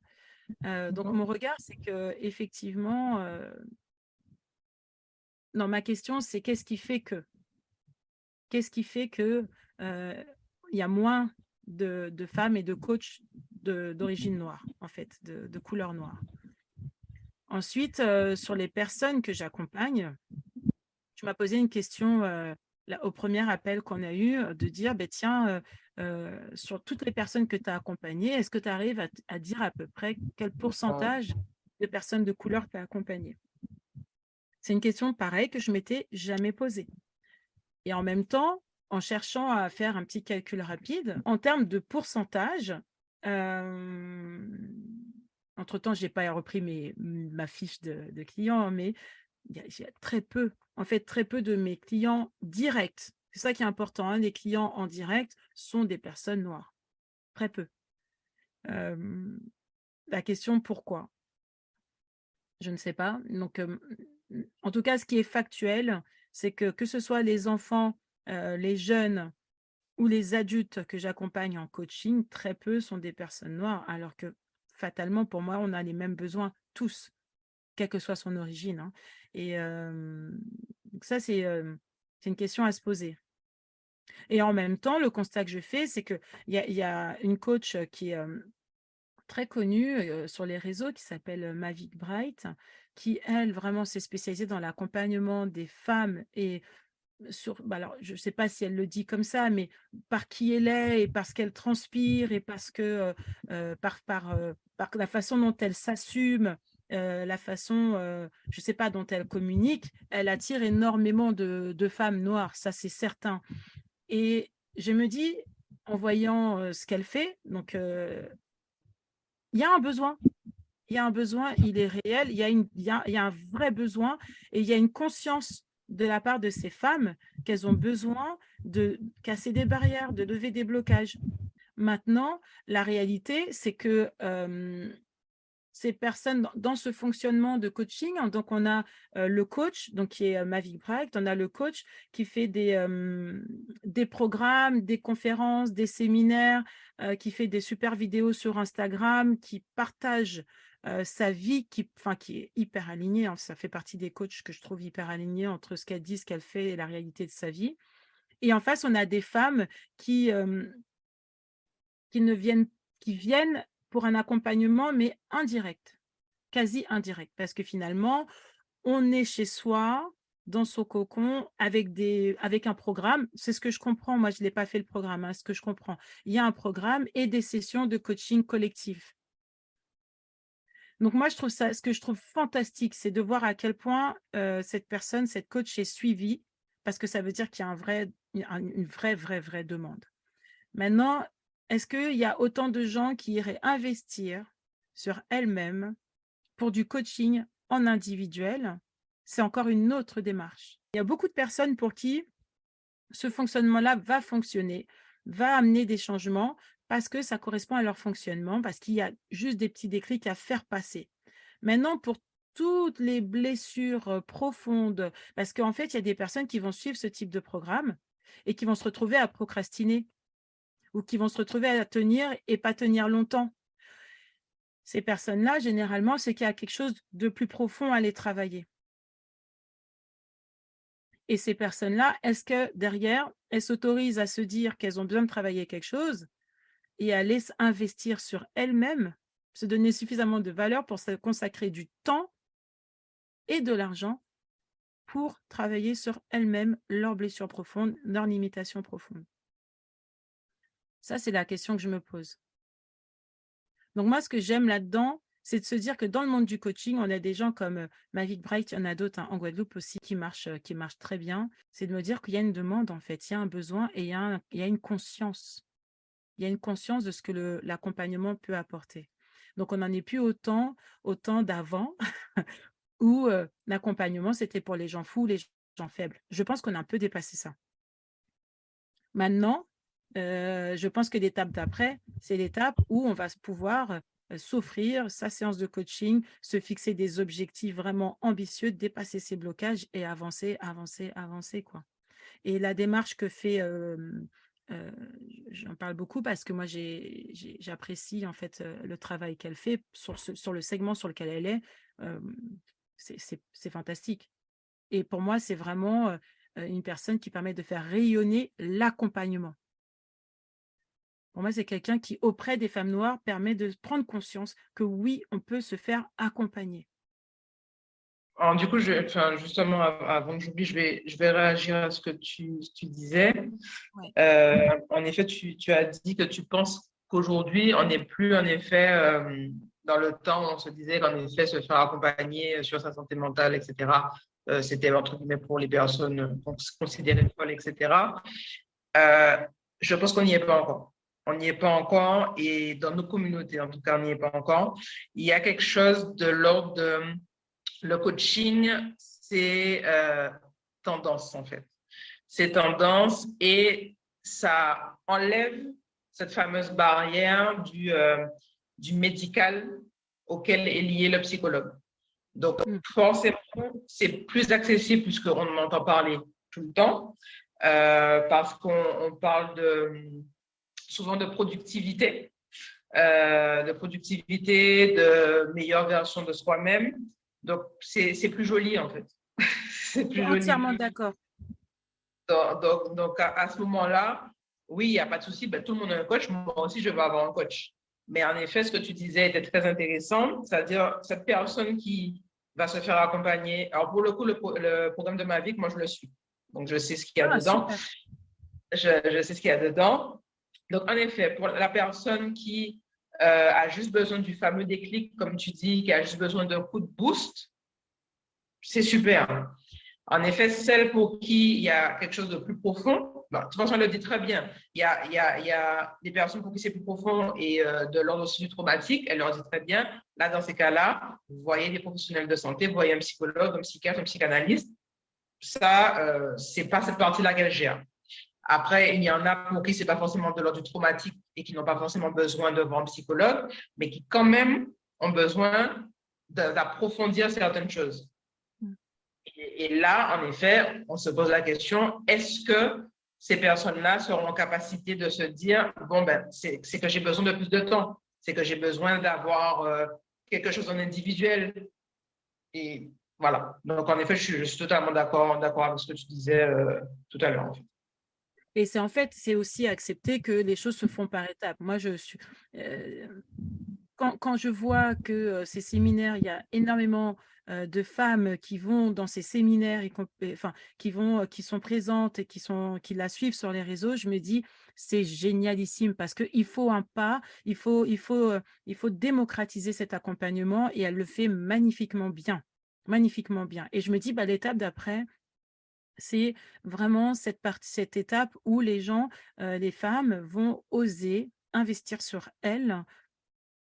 Donc, Mhm. mon regard, c'est que effectivement, non, ma question, c'est qu'est-ce qui fait que il y a moins de femmes et de coachs d'origine noire, en fait, de couleur noire. Ensuite, sur les personnes que j'accompagne, tu m'as posé une question au premier appel qu'on a eu, de dire, tiens, sur toutes les personnes que tu as accompagnées, est-ce que tu arrives à dire à peu près quel pourcentage de personnes de couleur tu as accompagnées? C'est une question pareille que je m'étais jamais posée. Et en même temps, en cherchant à faire un petit calcul rapide, en termes de pourcentage, entre-temps, je n'ai pas repris ma fiche de clients, mais il y a très peu, en fait, très peu de mes clients directs. C'est ça qui est important, hein, les clients en direct sont des personnes noires. Très peu. La question pourquoi? Je ne sais pas. Donc, en tout cas, ce qui est factuel, c'est que ce soit les enfants, les jeunes ou les adultes que j'accompagne en coaching, très peu sont des personnes noires, alors que fatalement, pour moi, on a les mêmes besoins tous, quelle que soit son origine. Hein. Et donc ça, c'est une question à se poser. Et en même temps, le constat que je fais, c'est qu'il y a une coach qui est très connue sur les réseaux, qui s'appelle Mavic Bright, qui, elle, vraiment s'est spécialisée dans l'accompagnement des femmes et alors, je ne sais pas si elle le dit comme ça, mais par qui elle est et parce qu'elle transpire et parce que par la façon dont elle s'assume, la façon, je ne sais pas, dont elle communique, elle attire énormément de femmes noires, ça c'est certain. Et je me dis, en voyant ce qu'elle fait, donc il y a un besoin. Il y a un besoin, il est réel, il y a un vrai besoin et il y a une conscience de la part de ces femmes qu'elles ont besoin de casser des barrières, de lever des blocages. Maintenant, la réalité, c'est que ces personnes dans ce fonctionnement de coaching, donc on a le coach, donc qui est Mavic Bright, on a le coach qui fait des programmes, des conférences, des séminaires, qui fait des super vidéos sur Instagram, qui partage sa vie, qui est hyper alignée. Ça fait partie des coachs que je trouve hyper alignés entre ce qu'elle dit, ce qu'elle fait et la réalité de sa vie. Et en face, on a des femmes qui viennent pour un accompagnement, mais indirect, quasi indirect, parce que finalement, on est chez soi, dans son cocon, avec un programme. C'est ce que je comprends. Moi, je ne l'ai pas fait le programme, hein, ce que je comprends. Il y a un programme et des sessions de coaching collectif. Donc, moi, ce que je trouve fantastique, c'est de voir à quel point cette personne, cette coach est suivie, parce que ça veut dire qu'il y a une vraie demande. Maintenant, est-ce qu'il y a autant de gens qui iraient investir sur elles-mêmes pour du coaching en individuel? C'est encore une autre démarche. Il y a beaucoup de personnes pour qui ce fonctionnement-là va fonctionner, va amener des changements parce que ça correspond à leur fonctionnement, parce qu'il y a juste des petits déclics à faire passer. Maintenant, pour toutes les blessures profondes, parce qu'en fait, il y a des personnes qui vont suivre ce type de programme et qui vont se retrouver à procrastiner ou qui vont se retrouver à tenir et pas tenir longtemps. Ces personnes-là, généralement, c'est qu'il y a quelque chose de plus profond à les travailler. Et ces personnes-là, est-ce que derrière, elles s'autorisent à se dire qu'elles ont besoin de travailler quelque chose et à aller investir sur elles-mêmes, se donner suffisamment de valeur pour se consacrer du temps et de l'argent pour travailler sur elles-mêmes, leurs blessures profondes, leurs limitations profondes? Ça, c'est la question que je me pose. Donc moi, ce que j'aime là-dedans, c'est de se dire que dans le monde du coaching, on a des gens comme Mavic Bright, il y en a d'autres en Guadeloupe aussi qui marchent très bien. C'est de me dire qu'il y a une demande, en fait, il y a un besoin et il y a une conscience. Il y a une conscience de ce que l'accompagnement peut apporter. Donc, on n'en est plus autant d'avant où l'accompagnement, c'était pour les gens fous, les gens faibles. Je pense qu'on a un peu dépassé ça. Maintenant, je pense que l'étape d'après, c'est l'étape où on va pouvoir s'offrir sa séance de coaching, se fixer des objectifs vraiment ambitieux, dépasser ses blocages et avancer, quoi. Et la démarche que fait, j'en parle beaucoup parce que moi, j'apprécie en fait le travail qu'elle fait sur le segment sur lequel elle est. C'est fantastique. Et pour moi, c'est vraiment une personne qui permet de faire rayonner l'accompagnement. Pour moi, c'est quelqu'un qui, auprès des femmes noires, permet de prendre conscience que oui, on peut se faire accompagner. Alors, du coup, justement, avant que j'oublie, je vais réagir à ce que tu disais. Ouais. En effet, tu as dit que tu penses qu'aujourd'hui, on n'est plus, en effet, dans le temps où on se disait qu'en effet, se faire accompagner sur sa santé mentale, etc., c'était, entre guillemets, pour les personnes considérées folles, etc. Je pense qu'on n'y est pas encore. On n'y est pas encore, et dans nos communautés, en tout cas, on n'y est pas encore. Il y a quelque chose de l'ordre de... Le coaching, c'est tendance, en fait. C'est tendance et ça enlève cette fameuse barrière du médical auquel est lié le psychologue. Donc, forcément, c'est plus accessible puisqu'on en entend parler tout le temps, parce qu'on parle souvent de productivité, de meilleure version de soi-même. Donc, c'est plus joli, en fait. C'est plus joli. Entièrement d'accord. Donc à ce moment-là, oui, il n'y a pas de souci. Ben, tout le monde a un coach. Moi aussi, je veux avoir un coach. Mais en effet, ce que tu disais était très intéressant. C'est-à-dire, cette personne qui va se faire accompagner. Alors, pour le coup, le programme de Mavic, moi, je le suis. Donc, je sais ce qu'il y a dedans. Je sais ce qu'il y a dedans. Donc, en effet, pour la personne qui a juste besoin du fameux déclic, comme tu dis, qui a juste besoin d'un coup de boost, c'est super. En effet, celle pour qui il y a quelque chose de plus profond, de toute façon, elle le dit très bien, il y a des personnes pour qui c'est plus profond et de l'ordre aussi du traumatique, elle leur dit très bien, là, dans ces cas-là, vous voyez des professionnels de santé, vous voyez un psychologue, un psychiatre, un psychanalyste, Ça, c'est pas cette partie-là qu'elle gère. Après, il y en a pour qui c'est pas forcément de l'ordre du traumatique et qui n'ont pas forcément besoin de voir un psychologue, mais qui quand même ont besoin d'approfondir certaines choses. Et là, en effet, on se pose la question, est-ce que ces personnes-là seront en capacité de se dire, bon, ben, c'est que j'ai besoin de plus de temps, c'est que j'ai besoin d'avoir quelque chose en individuel. Et voilà. Donc, en effet, je suis totalement d'accord avec ce que tu disais tout à l'heure. En fait. Et c'est en fait, c'est aussi accepter que les choses se font par étapes. Moi, quand je vois que ces séminaires, il y a énormément de femmes qui vont dans ces séminaires, enfin, qui sont présentes et qui la suivent sur les réseaux, je me dis, c'est génialissime parce qu'il faut un pas, il faut démocratiser cet accompagnement et elle le fait magnifiquement bien. Magnifiquement bien. Et je me dis, bah, l'étape d'après, c'est vraiment cette étape où les gens, les femmes vont oser investir sur elles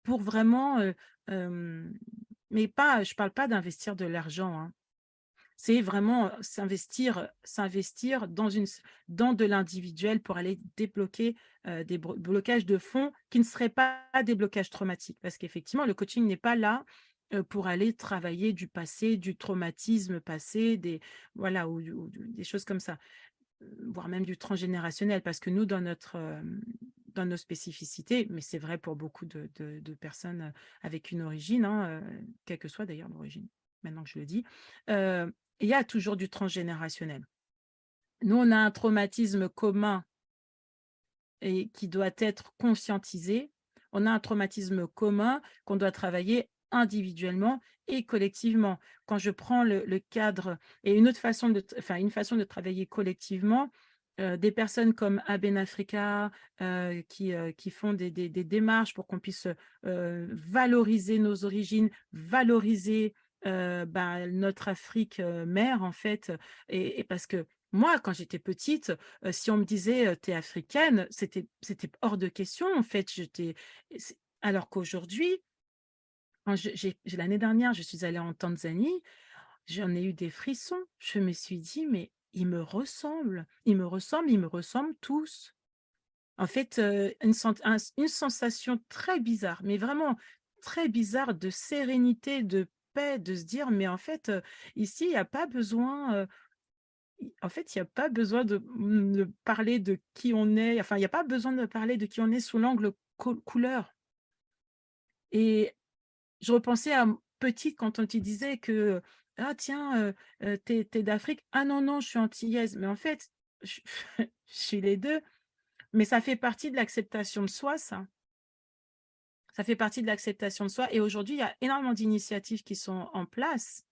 pour vraiment, mais pas je parle pas d'investir de l'argent, hein. C'est vraiment, s'investir dans de l'individuel pour aller débloquer, des blocages de fond qui ne seraient pas des blocages traumatiques. Parce qu'effectivement, le coaching n'est pas là, pour aller travailler du passé, du traumatisme passé, voilà, ou des choses comme ça, voire même du transgénérationnel. Parce que nous, dans nos spécificités, mais c'est vrai pour beaucoup de personnes avec une origine, hein, quelle que soit d'ailleurs l'origine, maintenant que je le dis, il y a toujours du transgénérationnel. Nous, on a un traumatisme commun et qui doit être conscientisé. On a un traumatisme commun qu'on doit travailler individuellement et collectivement. Quand je prends le cadre et une façon de travailler collectivement, des personnes comme Aben Africa qui font des démarches pour qu'on puisse valoriser nos origines, valoriser notre Afrique mère en fait, et parce que moi, quand j'étais petite, si on me disait: «Tu es africaine», c'était hors de question, en fait. Alors qu'aujourd'hui, quand l'année dernière, je suis allée en Tanzanie, j'en ai eu des frissons. Je me suis dit: «Mais ils me ressemblent tous». En fait, une sensation très bizarre, mais vraiment très bizarre de sérénité, de paix, de se dire: «Mais en fait, ici, il y a pas besoin, en fait, il y a pas besoin de parler de qui on est, enfin, il y a pas besoin de parler de qui on est sous l'angle couleur». Et je repensais à petite quand on te disait que: «Ah tiens, tu d'Afrique». «Ah non, non, je suis antillaise». Mais en fait, je je suis les 2. Mais ça fait partie de l'acceptation de soi, ça. Ça fait partie de l'acceptation de soi, et aujourd'hui, il y a énormément d'initiatives qui sont en place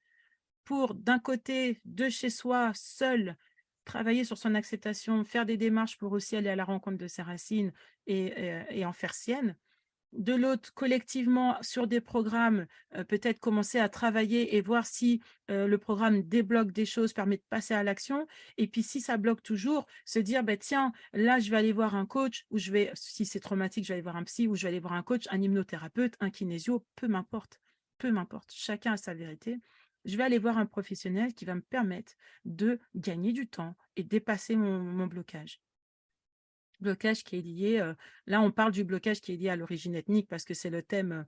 pour, d'un côté, de chez soi, seul, travailler sur son acceptation, faire des démarches pour aussi aller à la rencontre de ses racines et en faire sienne. De l'autre, collectivement, sur des programmes, peut-être commencer à travailler et voir si le programme débloque des choses, permet de passer à l'action. Et puis, si ça bloque toujours, se dire, bah, tiens, là, je vais aller voir un coach, ou si c'est traumatique, je vais aller voir un psy, ou je vais aller voir un coach, un hypnothérapeute, un kinésio, peu m'importe. Peu m'importe. Chacun a sa vérité. Je vais aller voir un professionnel qui va me permettre de gagner du temps et dépasser mon blocage. Blocage qui est lié, là on parle du blocage qui est lié à l'origine ethnique parce que c'est le thème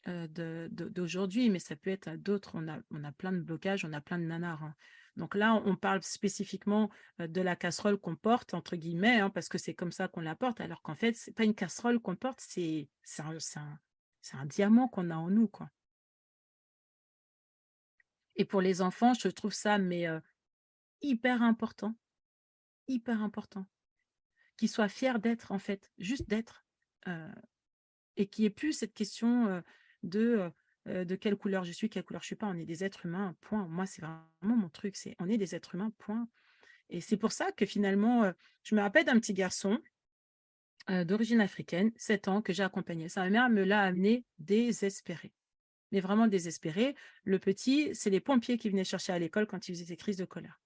d'aujourd'hui, mais ça peut être d'autres. On a plein de blocages, on a plein de nanars, hein. Donc là, on parle spécifiquement de la casserole qu'on porte, entre guillemets, hein, parce que c'est comme ça qu'on la porte, alors qu'en fait, c'est pas une casserole qu'on porte, c'est un diamant qu'on a en nous, quoi. Et pour les enfants, je trouve ça mais hyper important, hyper important, qu'ils soient fiers d'être, en fait, juste d'être. euh, Et qu'il n'y ait plus cette question de quelle couleur je suis, quelle couleur je suis pas. On est des êtres humains, point. Moi, c'est vraiment mon truc, c'est on est des êtres humains, point. Et c'est pour ça que finalement, je me rappelle d'un petit garçon d'origine africaine, 7 ans, que j'ai accompagné. Sa mère me l'a amené désespéré, mais vraiment désespéré. Le petit, c'est les pompiers qui venaient chercher à l'école quand il faisait ses crises de colère.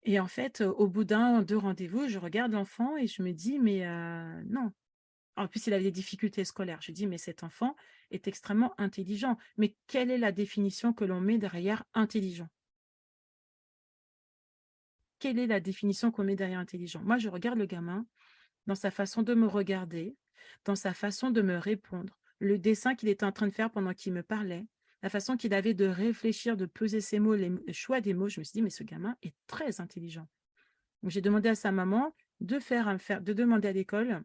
Et en fait, au bout d'un, 2 rendez-vous, je regarde l'enfant et je me dis, mais non. En plus, il avait des difficultés scolaires. Je dis, mais cet enfant est extrêmement intelligent. Mais quelle est la définition que l'on met derrière intelligent? quelle est la définition qu'on met derrière intelligent? Moi, je regarde le gamin dans sa façon de me regarder, dans sa façon de me répondre, le dessin qu'il était en train de faire pendant qu'il me parlait, la façon qu'il avait de réfléchir, de peser ses mots, le choix des mots. Je me suis dit, mais ce gamin est très intelligent. Donc, j'ai demandé à sa maman de demander à l'école,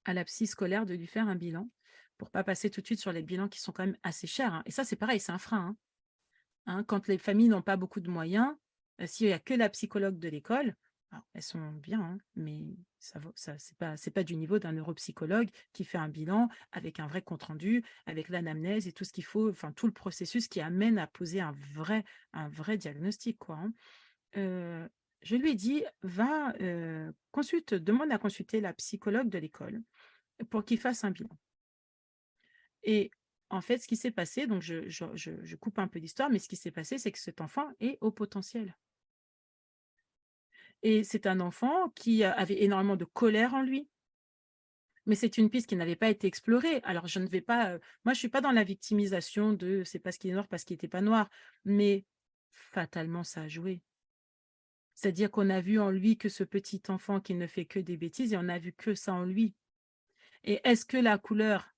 à la psy scolaire, de lui faire un bilan pour pas passer tout de suite sur les bilans qui sont quand même assez chers. Et ça, c'est pareil, c'est un frein. Quand les familles n'ont pas beaucoup de moyens, s'il n'y a que la psychologue de l'école, elles sont bien, mais c'est pas du niveau d'un neuropsychologue qui fait un bilan avec un vrai compte-rendu, avec l'anamnèse et tout ce qu'il faut, enfin tout le processus qui amène à poser un vrai diagnostic, quoi. Je lui ai dit, demande à consulter la psychologue de l'école pour qu'il fasse un bilan. Et en fait, ce qui s'est passé, donc je coupe un peu l'histoire, mais ce qui s'est passé, c'est que cet enfant est au potentiel. Et c'est un enfant qui avait énormément de colère en lui, mais c'est une piste qui n'avait pas été explorée. Alors, je ne vais pas, moi, je suis pas dans la victimisation de c'est parce qu'il est noir, parce qu'il n'était pas noir, mais fatalement, ça a joué. C'est-à-dire qu'on a vu en lui que ce petit enfant qui ne fait que des bêtises et on a vu que ça en lui. Et est-ce que la couleur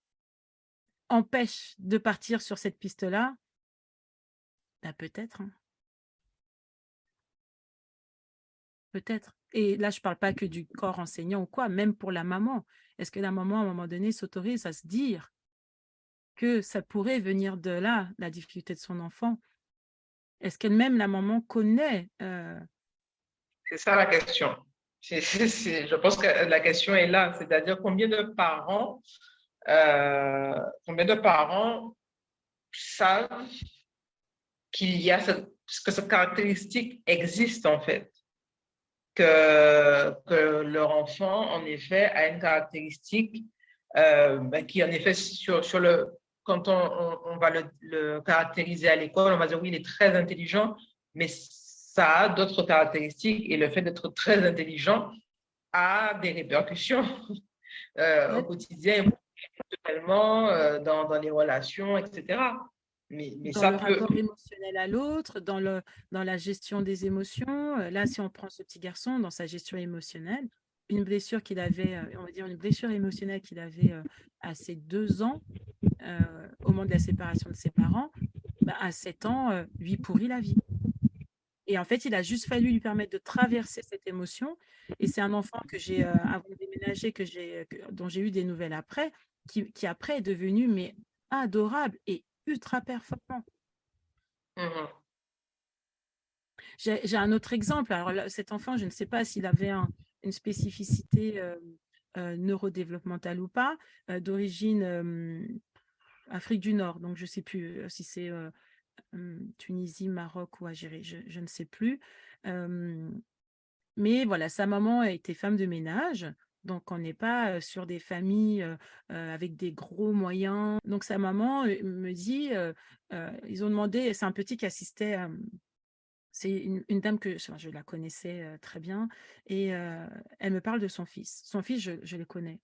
empêche de partir sur cette piste-là? Ben, peut-être, hein. Peut-être. Et là, je ne parle pas que du corps enseignant ou quoi, même pour la maman. Est-ce que la maman, à un moment donné, s'autorise à se dire que ça pourrait venir de là, la difficulté de son enfant? Est-ce qu'elle-même, la maman, connaît C'est ça la question. Je pense que la question est là, c'est-à-dire combien de parents savent que cette caractéristique existe en fait, que leur enfant en effet a une caractéristique qui en effet quand on va le caractériser à l'école, on va dire oui, il est très intelligent, mais ça a d'autres caractéristiques et le fait d'être très intelligent a des répercussions au quotidien, émotionnellement, dans les relations, etc. Mais dans ça le peut. rapport émotionnel à l'autre, dans la gestion des émotions? Là, si on prend ce petit garçon, dans sa gestion émotionnelle, une blessure qu'il avait, on va dire une blessure émotionnelle qu'il avait à ses 2 ans, au moment de la séparation de ses parents, bah, à 7 ans, lui pourrit la vie. Et en fait, il a juste fallu lui permettre de traverser cette émotion. Et c'est un enfant que j'ai, avant de déménager, dont j'ai eu des nouvelles après, qui après est devenu mais adorable et ultra performant. Mhm. J'ai un autre exemple. Alors là, cet enfant, je ne sais pas s'il avait une spécificité neurodéveloppementale ou pas, d'origine Afrique du Nord. Donc, je ne sais plus si c'est Tunisie, Maroc ou Algérie, je ne sais plus. Mais voilà, sa maman était femme de ménage. Donc, on n'est pas sur des familles avec des gros moyens. Donc, sa maman me dit, ils ont demandé, c'est un petit qui assistait, c'est une dame que je la connaissais très bien, et elle me parle de son fils. Son fils, je le connais.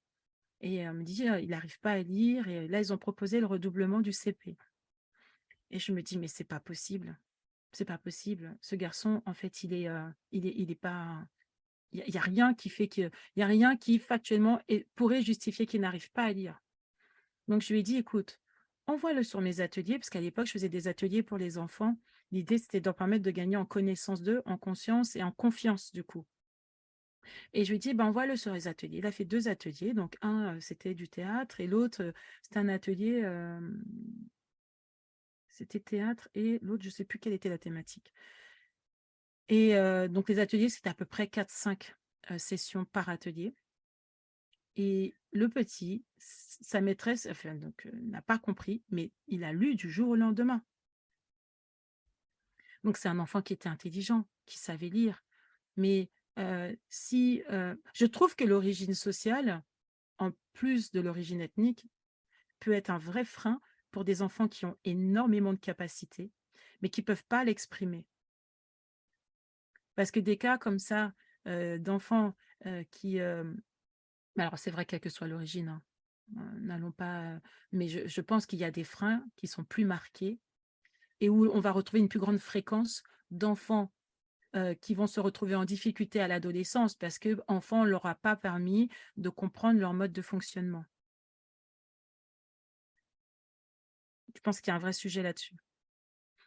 Et elle me dit, il n'arrive pas à lire, et là, ils ont proposé le redoublement du CP. Et je me dis, mais c'est pas possible. C'est pas possible. Ce garçon, en fait, il est pas. Il y a rien qui fait que, il y a rien qui factuellement pourrait justifier qu'il n'arrive pas à lire. Donc je lui ai dit, écoute, envoie-le sur mes ateliers, parce qu'à l'époque, je faisais des ateliers pour les enfants. L'idée, c'était de leur permettre de gagner en connaissance d'eux, en conscience et en confiance, du coup. Et je lui ai dit, ben, envoie-le sur les ateliers. Il a fait 2 ateliers. Donc, un, c'était du théâtre, et l'autre, c'était un atelier, c'était théâtre, et l'autre, je ne sais plus quelle était la thématique. Et donc, les ateliers, c'était à peu près 4-5 sessions par atelier. Et le petit, sa maîtresse, enfin, n'a pas compris, mais il a lu du jour au lendemain. Donc, c'est un enfant qui était intelligent, qui savait lire. Mais je trouve que l'origine sociale, en plus de l'origine ethnique, peut être un vrai frein pour des enfants qui ont énormément de capacités, mais qui ne peuvent pas l'exprimer. Parce que des cas comme ça, d'enfants qui... alors, c'est vrai, quelle que soit l'origine, hein, n'allons pas... mais je pense qu'il y a des freins qui sont plus marqués et où on va retrouver une plus grande fréquence d'enfants qui vont se retrouver en difficulté à l'adolescence parce qu'enfant, on ne leur a pas permis de comprendre leur mode de fonctionnement. Je pense qu'il y a un vrai sujet là-dessus.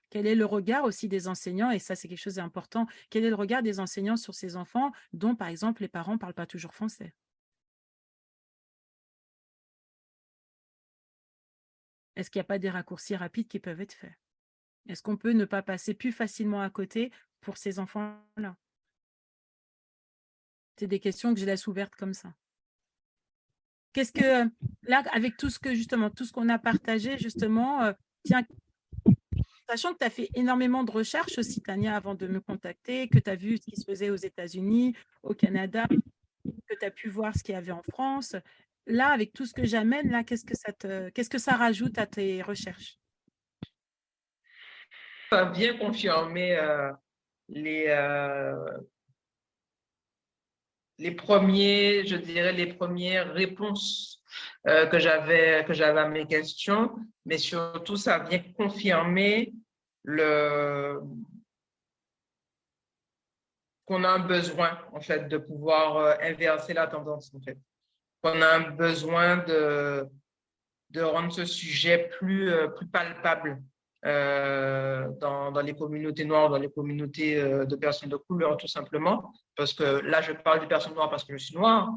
Quel est le regard aussi des enseignants, et ça c'est quelque chose d'important, quel est le regard des enseignants sur ces enfants dont par exemple les parents ne parlent pas toujours français? Est-ce qu'il n'y a pas des raccourcis rapides qui peuvent être faits? Est-ce qu'on peut ne pas passer plus facilement à côté pour ces enfants-là? C'est des questions que je laisse ouvertes comme ça. Qu'est-ce que, là, avec tout ce que justement, tout ce qu'on a partagé, justement, tiens, sachant que tu as fait énormément de recherches aussi, Tania, avant de me contacter, que tu as vu ce qui se faisait aux États-Unis, au Canada, que tu as pu voir ce qu'il y avait en France. Là, avec tout ce que j'amène, là, qu'est-ce que ça rajoute à tes recherches? Ça a bien confirmé les, les premiers, je dirais, les premières réponses que j'avais à mes questions, mais surtout, ça vient confirmer qu'on a un besoin, en fait, de pouvoir inverser la tendance, en fait. Qu'on a un besoin de rendre ce sujet plus palpable dans les communautés noires, dans les communautés de personnes de couleur, tout simplement. Parce que là, je parle des personnes noires parce que je suis noire,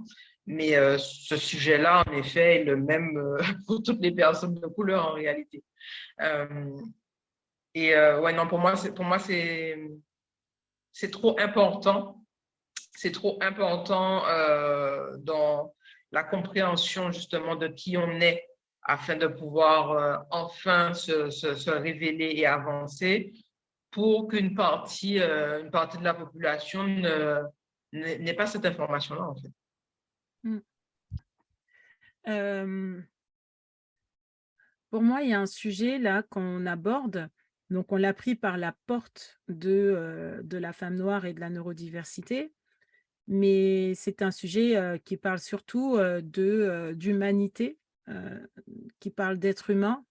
mais ce sujet-là, en effet, est le même pour toutes les personnes de couleur en réalité. Ouais, non, pour moi, c'est trop important. C'est trop important dans la compréhension justement de qui on est afin de pouvoir enfin se révéler et avancer pour qu'une partie de la population n'ait pas cette information-là, en fait. Pour moi, il y a un sujet là qu'on aborde. Donc, on l'a pris par la porte de la femme noire et de la neurodiversité. Mais c'est un sujet qui parle surtout d'humanité, qui parle d'être humain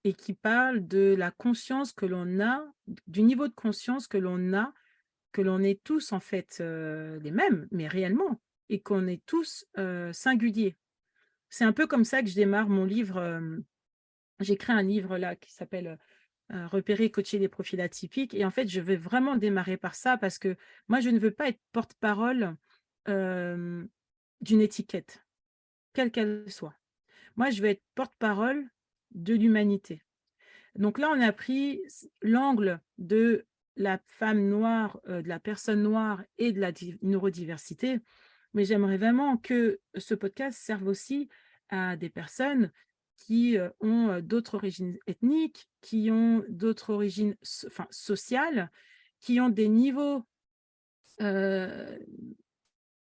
et qui parle de la conscience que l'on a, du niveau de conscience que l'on est tous en fait les mêmes, mais réellement, et qu'on est tous singuliers. C'est un peu comme ça que je démarre mon livre. J'écris un livre là qui s'appelle Repérer et coacher les profils atypiques. Et en fait, je vais vraiment démarrer par ça parce que moi, je ne veux pas être porte-parole d'une étiquette, quelle qu'elle soit. Moi, je veux être porte-parole de l'humanité. Donc là, on a pris l'angle de la femme noire, de la personne noire et de la neurodiversité. Mais j'aimerais vraiment que ce podcast serve aussi à des personnes qui ont d'autres origines ethniques, qui ont d'autres origines sociales, qui ont des niveaux, on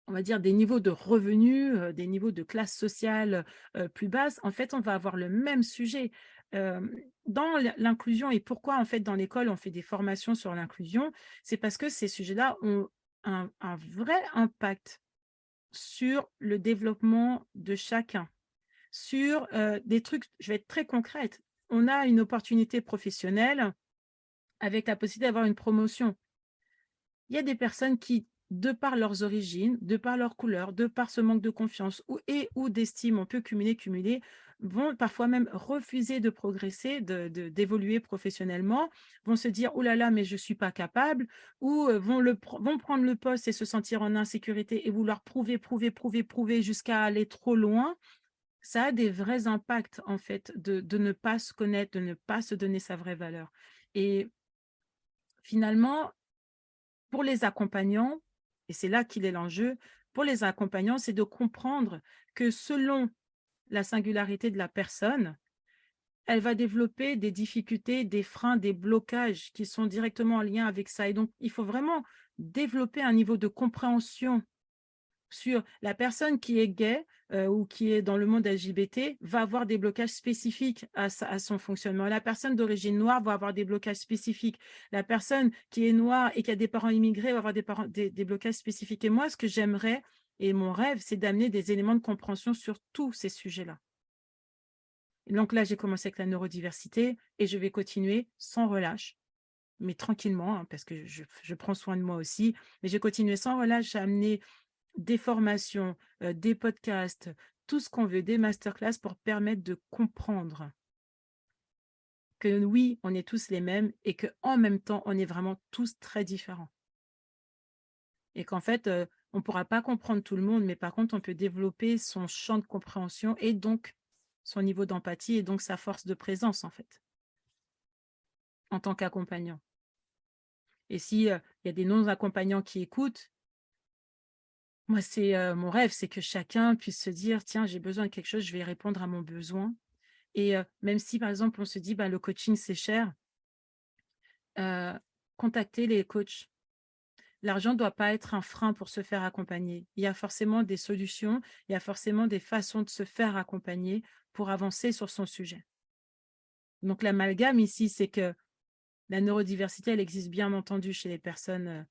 va dire, des niveaux de revenus, des niveaux de classe sociale plus basse. En fait, on va avoir le même sujet. Dans l'inclusion, et pourquoi en fait dans l'école on fait des formations sur l'inclusion, c'est parce que ces sujets-là ont un vrai impact sur le développement de chacun, sur des trucs, je vais être très concrète. On a une opportunité professionnelle avec la possibilité d'avoir une promotion. Il y a des personnes qui, de par leurs origines, de par leur couleur, de par ce manque de confiance ou d'estime, on peut cumuler, vont parfois même refuser de progresser, d'évoluer professionnellement, vont se dire « Oh là là, mais je ne suis pas capable », ou vont prendre le poste et se sentir en insécurité et vouloir prouver jusqu'à aller trop loin. Ça a des vrais impacts, en fait, de ne pas se connaître, de ne pas se donner sa vraie valeur. Et finalement, pour les accompagnants, et c'est là qu'il est l'enjeu, pour les accompagnants, c'est de comprendre que selon la singularité de la personne, elle va développer des difficultés, des freins, des blocages qui sont directement en lien avec ça. Et donc, il faut vraiment développer un niveau de compréhension sur la personne qui est gay ou qui est dans le monde LGBT va avoir des blocages spécifiques à son fonctionnement. La personne d'origine noire va avoir des blocages spécifiques. La personne qui est noire et qui a des parents immigrés va avoir des blocages spécifiques. Et moi, ce que j'aimerais, et mon rêve, c'est d'amener des éléments de compréhension sur tous ces sujets-là. Donc là, j'ai commencé avec la neurodiversité et je vais continuer sans relâche mais tranquillement, hein, parce que je prends soin de moi aussi. Mais j'ai continué sans relâche. J'ai amené des formations, des podcasts, tout ce qu'on veut, des masterclass pour permettre de comprendre que oui, on est tous les mêmes et qu'en même temps, on est vraiment tous très différents. Et qu'en fait, on ne pourra pas comprendre tout le monde, mais par contre, on peut développer son champ de compréhension et donc son niveau d'empathie et donc sa force de présence, en fait, en tant qu'accompagnant. Et s'il y a des non-accompagnants qui écoutent, moi, c'est mon rêve, c'est que chacun puisse se dire, tiens, j'ai besoin de quelque chose, je vais répondre à mon besoin. Et même si, par exemple, on se dit, le coaching, c'est cher, contactez les coachs. L'argent ne doit pas être un frein pour se faire accompagner. Il y a forcément des solutions, il y a forcément des façons de se faire accompagner pour avancer sur son sujet. Donc, l'amalgame ici, c'est que la neurodiversité, elle existe bien entendu chez les personnes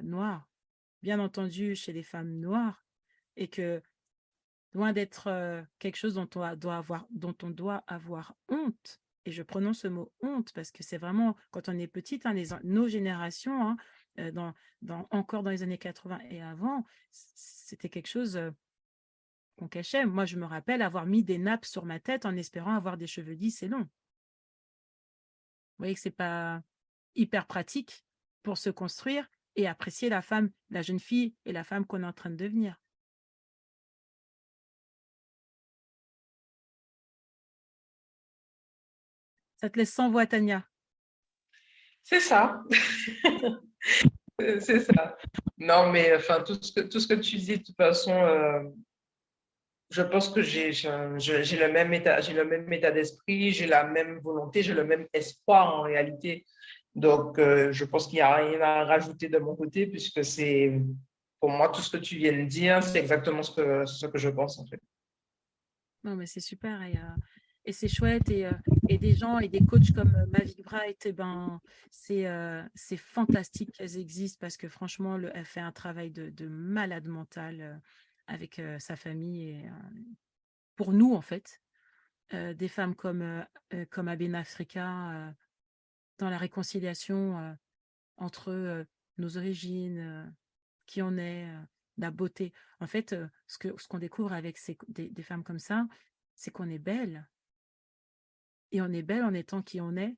noires, bien entendu chez les femmes noires, et que loin d'être quelque chose dont on doit avoir honte, et je prononce ce mot honte parce que c'est vraiment, quand on est petite, hein, nos générations, hein, encore dans les années 80 et avant, c'était quelque chose qu'on cachait. Moi, je me rappelle avoir mis des nappes sur ma tête en espérant avoir des cheveux lisses et longs. Vous voyez que c'est pas hyper pratique pour se construire et apprécier la femme, la jeune fille et la femme qu'on est en train de devenir. Ça te laisse sans voix, Tania. C'est ça. C'est ça. Non, mais enfin, tout ce que tu dis, de toute façon, je pense que j'ai le même état d'esprit, j'ai la même volonté, j'ai le même espoir en réalité. Donc, je pense qu'il n'y a rien à rajouter de mon côté, puisque c'est, pour moi, tout ce que tu viens de dire, c'est exactement ce que je pense, en fait. Non, mais c'est super et c'est chouette et des gens et des coachs comme Mavic Bright, c'est fantastique qu'elles existent parce que franchement, elle fait un travail de malade mental avec sa famille et pour nous, en fait, des femmes comme Abena Africa dans la réconciliation entre nos origines, qui on est, la beauté. En fait, ce qu'on découvre avec des femmes comme ça, c'est qu'on est belle. Et on est belle en étant qui on est.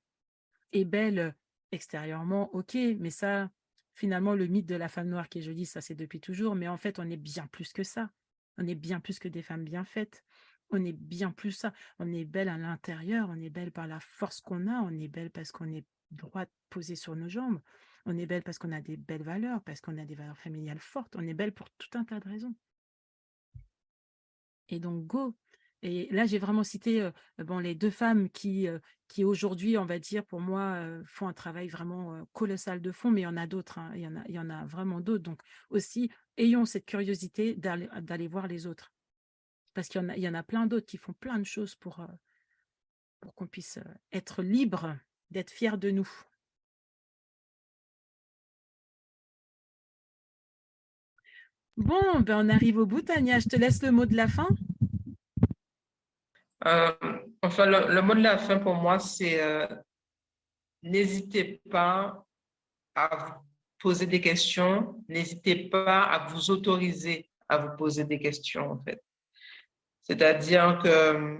Et belle extérieurement, ok, mais ça, finalement, le mythe de la femme noire qui est jolie, ça c'est depuis toujours. Mais en fait, on est bien plus que ça. On est bien plus que des femmes bien faites. On est bien plus ça. On est belle à l'intérieur, on est belle par la force qu'on a, on est belle parce qu'on est droite posée sur nos jambes. On est belle parce qu'on a des belles valeurs, parce qu'on a des valeurs familiales fortes. On est belle pour tout un tas de raisons. Et donc, go. Et là, j'ai vraiment cité les deux femmes qui aujourd'hui, on va dire, pour moi, font un travail vraiment colossal de fond, mais il y en a d'autres. Hein. Il y en a vraiment d'autres. Donc, aussi, ayons cette curiosité d'aller voir les autres. Parce qu'il y en a plein d'autres qui font plein de choses pour qu'on puisse être libre, d'être fiers de nous. Bon, on arrive au bout, Tania. Je te laisse le mot de la fin. Enfin, le mot de la fin pour moi, c'est n'hésitez pas à vous poser des questions, n'hésitez pas à vous autoriser à vous poser des questions, en fait. C'est-à-dire que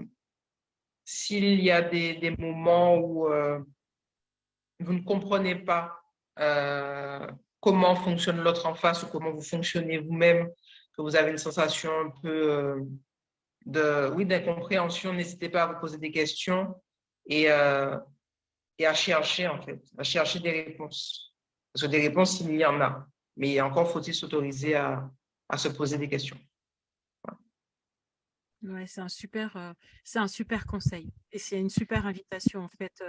s'il y a des moments où vous ne comprenez pas comment fonctionne l'autre en face ou comment vous fonctionnez vous-même, que vous avez une sensation un peu d'incompréhension, n'hésitez pas à vous poser des questions et à chercher, en fait, à chercher des réponses. Parce que des réponses, il y en a. Mais encore faut-il s'autoriser à se poser des questions. Ouais, c'est un super conseil. Et c'est une super invitation, en fait,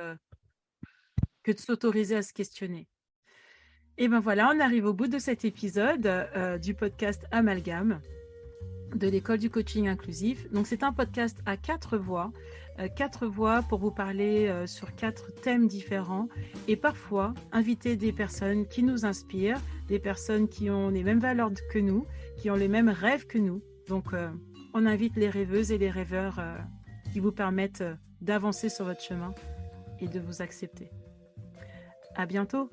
que de s'autoriser à se questionner. Et ben voilà, on arrive au bout de cet épisode du podcast Amalgame de l'école du coaching inclusif. Donc, c'est un podcast à 4 voix pour vous parler sur 4 thèmes différents et parfois inviter des personnes qui nous inspirent, des personnes qui ont les mêmes valeurs que nous, qui ont les mêmes rêves que nous. Donc, on invite les rêveuses et les rêveurs qui vous permettent d'avancer sur votre chemin et de vous accepter. À bientôt.